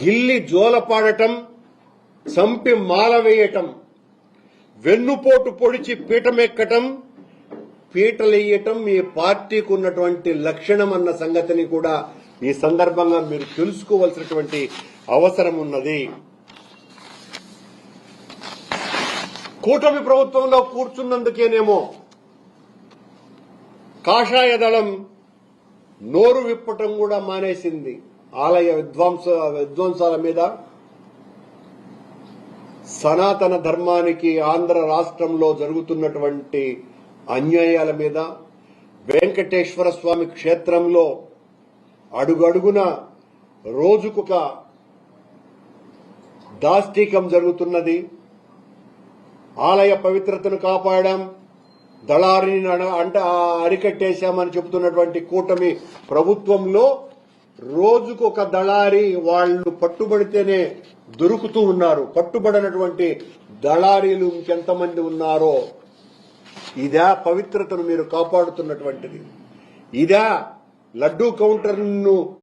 గిల్లి జోలపాడటం, చంపి మాల వేయటం, వెన్నుపోటు పొడిచి పీటమెక్కటం, పీటలెయ్యటం మీ పార్టీకి ఉన్నటువంటి లక్షణం అన్న సంగతిని కూడా ఈ సందర్భంగా మీరు తెలుసుకోవాల్సినటువంటి అవసరం ఉన్నది. కూటమి ప్రభుత్వంలో కూర్చున్నందుకేనేమో కాషాయ దళం నోరు విప్పటం కూడా మానేసింది. ఆలయ విధ్వంసాల మీద, సనాతన ధర్మానికి ఆంధ్ర రాష్ట్రంలో జరుగుతున్నటువంటి అన్యాయాల మీద, వెంకటేశ్వర స్వామి క్షేత్రంలో అడుగడుగున రోజుకొక దాష్టీకం జరుగుతున్నది. ఆలయ పవిత్రతను కాపాడాం, దళారిని అరికట్టేశామని చెబుతున్నటువంటి కూటమి ప్రభుత్వంలో రోజుకొక దళారి వాళ్లు పట్టుబడితేనే దొరుకుతూ ఉన్నారు. పట్టుబడినటువంటి దళారీలు ఇంకెంతమంది ఉన్నారో. ఇదా పవిత్రతను మీరు కాపాడుతున్నటువంటిది? ఇదా లడ్డూ కౌంటర్ను